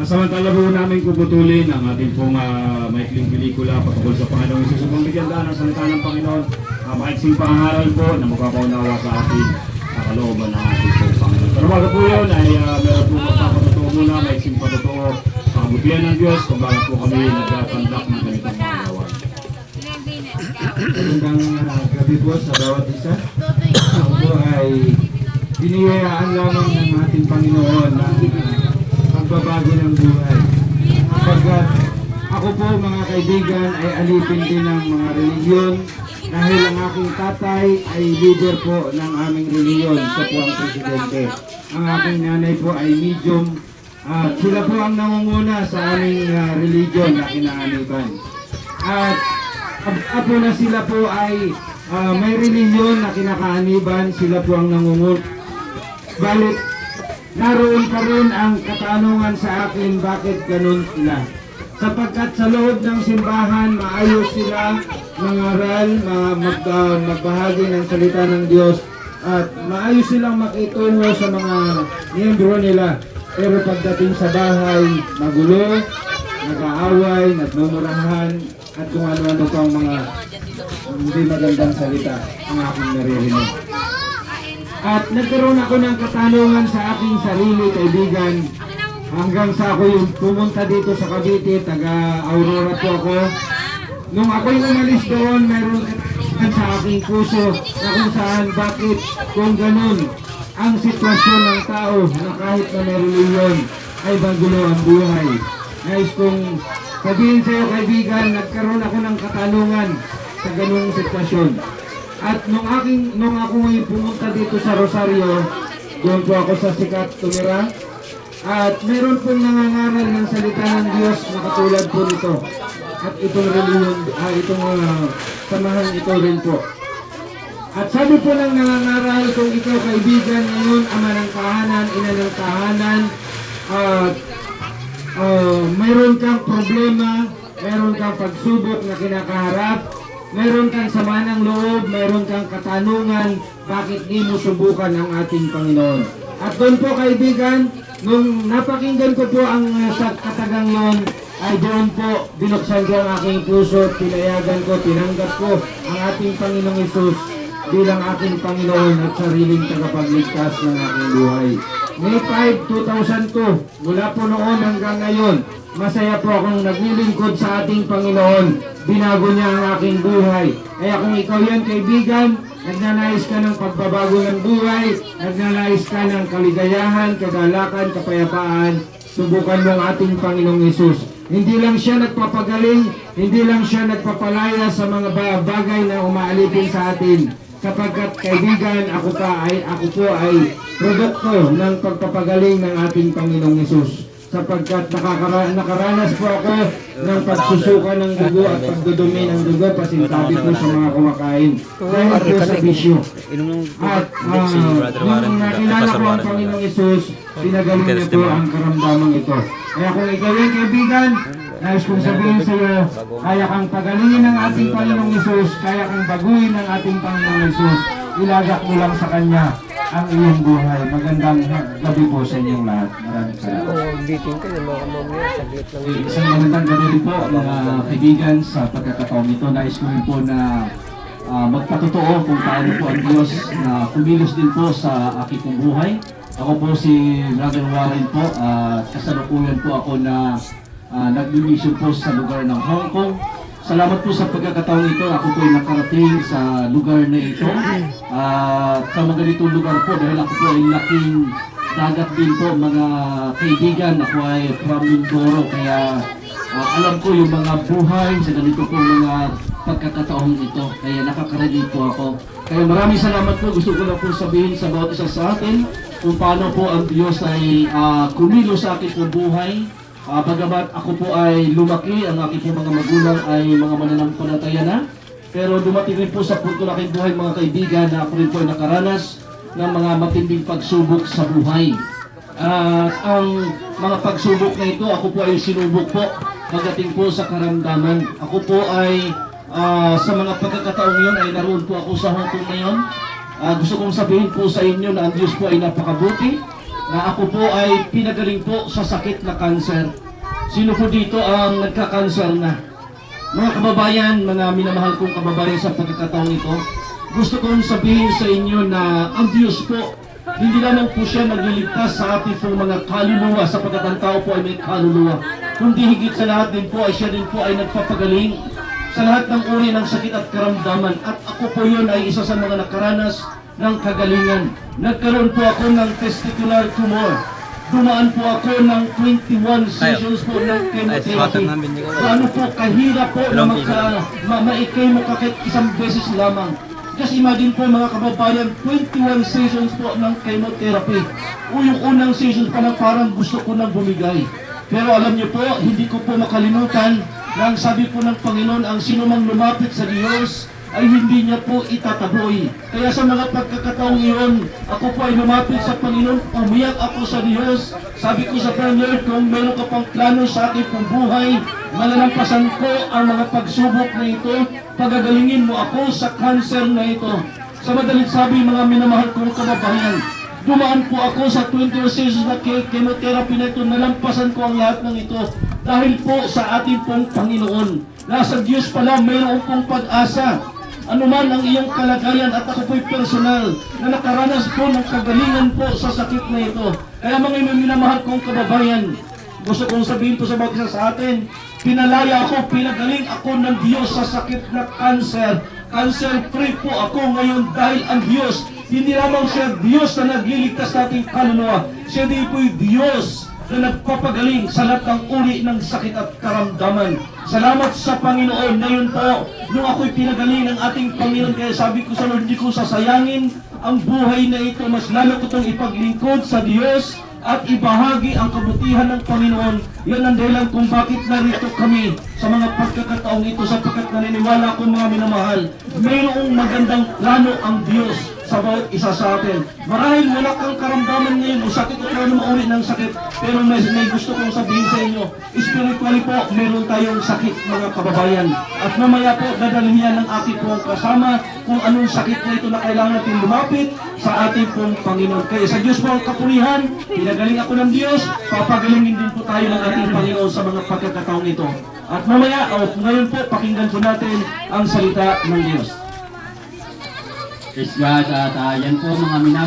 Samantala po namin puputulin ang ating pong maikling pelikula patungkol sa Panginoong Hesus. Upang bigyan daan ang salita ng Panginoon, maiksing pangaral po na magpapaunawa sa ating kalooban ng ating pong Panginoon. Pero bago po yun ay meron po magpapatotoo muna, maiksing patotoo sa kabutihan ng Diyos kung bakit po kami nagkatandak ng ganitong pangawan. Magandang gabi po sa bawat isa. Ako po ay biniyayaan lamang ng ating Panginoon na pagbabago ng buhay. Kapagkat ako po mga kaibigan ay alipin din ng mga religiyon dahil ang aking tatay ay leader po ng aming religiyon. Siya po ang presidente. Ang aking nanay po ay medium at sila po ang nangunguna sa aming religiyon na kinaaniban. At apo na sila po ay may relihiyon na kinakaaniban, sila po ang nangungut. Balit, naroon pa rin ang katanungan sa akin bakit ganun sila. Sapagkat sa loob ng simbahan, maayos sila mangaral, magbahagi ng salita ng Diyos, at maayos silang makitungo sa mga miyembro nila. Pero pagdating sa bahay, magulo, nag-aaway, nagmumurahan, at kung ano-ano pang mga hindi magandang salita ang aking naririnig. At nagkaroon ako ng katanungan sa aking sarili, kaibigan, hanggang sa ako yung pumunta dito sa Cavite, taga Aurora po ako. Nung ako'y umalis doon, mayroon sa aking puso na kung saan, bakit, kung ganun, ang sitwasyon ng tao na kahit na may reliyon ay magulo ang buhay. Guys, kung sabihin sa'yo kaibigan, nagkaroon ako ng katanungan sa ganung sitwasyon. At nung ako ngayon pumunta dito sa Rosario, doon po ako sa Sikat tumira. At meron pong nangangaral ng salita ng Diyos na katulad po nito. At itong reliyon, itong samahan ito rin po. At sabi po ng nangangaral, kung ikaw kaibigan ngayon, ama ng tahanan, ina ng tahanan, mayroon kang problema, mayroon kang pagsubok na kinakaharap, mayroon kang sama ng loob, mayroon kang katanungan, bakit di mo subukan ang ating Panginoon. At doon po kaibigan, nung napakinggan ko po ang sa katagang yon, ay doon po binuksan ko ang aking puso, pinayagan ko, tinanggap ko ang ating Panginoong Hesus bilang aking Panginoon at sariling tagapagligtas ng aking buhay. May 5, 2002, mula po noon hanggang ngayon, masaya po akong naglilingkod sa ating Panginoon. Binago niya ang aking buhay. Kaya kung ikaw yan kaibigan, nagnanais ka ng pagbabago ng buhay, nagnanais ka ng kaligayahan, kagalakan, kapayapaan, subukan mo ang ating Panginoong Hesus. Hindi lang siya nagpapagaling, hindi lang siya nagpapalaya sa mga bagay na umaalipin sa atin. Sapagkat kaibigan, ako po ay produkto ng pagpapagaling ng ating Panginoong Hesus. Sapagkat nakaranas po ako ng pagsusuka ng dugo at pagdudumi ng dugo, pasintabi po sa mga kumakain. Dahil po sa bisyo. At nung nakilala ko ang Panginoong Hesus, pinagaling niya po ang karamdamang ito. Kaya kung ikaw yung kaibigan, nais kong sabihin sa iyo, kaya kang pagalingin ng ating Panginoong Hesus, kaya kang baguhin ng ating Panginoong Hesus, ilagak mo lang sa Kanya ang iyong buhay. Magandang gabi po sa inyong lahat. Maraming salamat. Isang magandang gabi rin po mga kaibigan sa pagkakataong ito. Nais ko rin po na magpatotoo kung paano po ang Diyos na kumilos din po sa aking pong buhay. Ako po si Brother Warren po. Kasalukuyan po ako na nag-mission po sa lugar ng Hong Kong. Salamat po sa pagkakataong ito. Ako po ay nakarating sa lugar na ito. Sa mga ganitong lugar po, dahil ako po ay laking dagat din po mga kaibigan. Ako ay from Mindoro, kaya alam ko yung mga buhay sa ganito po mga pagkakataong ito. Kaya nakaka-relate po ako. Kaya maraming salamat po. Gusto ko na po sabihin sa bawat isa sa atin kung paano po ang Diyos ay kumilos sa akin po buhay. Bagamat ako po ay lumaki, ang aking po mga magulang ay mga mananampalataya na. Pero dumating rin po sa punto na aking buhay mga kaibigan na ako rin po ay nakaranas ng mga matinding pagsubok sa buhay. Ang mga pagsubok na ito, ako po ay sinubok po pagdating po sa karamdaman. Ako po ay sa mga pagkakataong yun ay naroon po ako sa Hong Kong ngayon. Gusto kong sabihin po sa inyo na ang Diyos po ay napakabuti. na ako po ay pinagaling po sa sakit na cancer. Sino po dito ang nagka-cancer na? Mga kababayan, mga minamahal kong kababayan sa pagkakataon ito, gusto kong sabihin sa inyo na ang Diyos po, hindi lamang po siya nagliligtas sa ating pong mga kaluluwa sapagkat ang tao po ay may kaluluwa, kundi higit sa lahat din po ay siya din po ay nagpapagaling sa lahat ng uri ng sakit at karamdaman. At ako po yun ay isa sa mga nakaranas ng kagalingan. Nagkaroon po ako ng testicular tumor. Dumaan po ako ng 21 sessions po ng chemotherapy. Gaano po kahirap po na ma-chemo kahit isang beses lamang. Just imagine po mga kababayan, 21 sessions po ng chemotherapy. O yung unang sessions pa lang parang gusto ko nang bumigay. Pero alam niyo po, hindi ko po makalimutan na ang sabi po ng Panginoon, ang sinumang lumapit sa Diyos ay hindi niya po itataboy. Kaya sa mga pagkakataong iyon, ako po ay lumapit sa Panginoon, umiyak ako sa Diyos. Sabi ko sa Panginoon, kung meron ka pang plano sa aking pong buhay, malalampasan ko ang mga pagsubok na ito, pagagalingin mo ako sa cancer na ito. Sa madaling sabi, mga minamahal kong kababayan, dumaan po ako sa 20 sessions na chemotherapy na ito, nalampasan ko ang lahat ng ito dahil po sa ating pong Panginoon. Nasa Diyos pala mayroon pong pag-asa. Ano man ang iyong kalagayan at ako po'y personal na nakaranas po ng kagalingan po sa sakit na ito. Kaya mga minamahal kong kababayan, gusto kong sabihin po sa bawat isa sa atin, pinalaya ako, pinagaling ako ng Diyos sa sakit na cancer. Cancer free po ako ngayon dahil ang Diyos, hindi lamang siya Diyos na nagliligtas sa ating kaluluwa, siya din po'y Diyos na nagpapagaling sa lahat ng uri ng sakit at karamdaman. Salamat sa Panginoon. Ngayon po, nung ako'y pinagaling ng ating Panginoon, kaya sabi ko sa Lord, hindi ko sasayangin ang buhay na ito. Mas lalo ko itong ipaglingkod sa Diyos at ibahagi ang kabutihan ng Panginoon. Yan ang dahilan kung bakit narito kami sa mga pagkakataong ito, sapagkat naniniwala ko mga minamahal, mayroong magandang plano ang Diyos sa bawat isa sa atin. Marahil wala kang karamdaman ngayon o sakit o kaya mauri ng sakit, pero may gusto kong sabihin sa inyo, spiritually po, meron tayong sakit mga kababayan. At mamaya po, dadalhin yan ng aking pong kasama kung anong sakit na ito na kailangan natin lumapit sa ating pong Panginoon. Kaya sa Diyos po ang kapurihan, pinagaling ako ng Diyos, papagalingin din po tayo ng ating Panginoon sa mga pagkakataong ito. At mamaya, ngayon po, pakinggan po natin ang salita ng Diyos. Praise God, at yan po mga minamahal.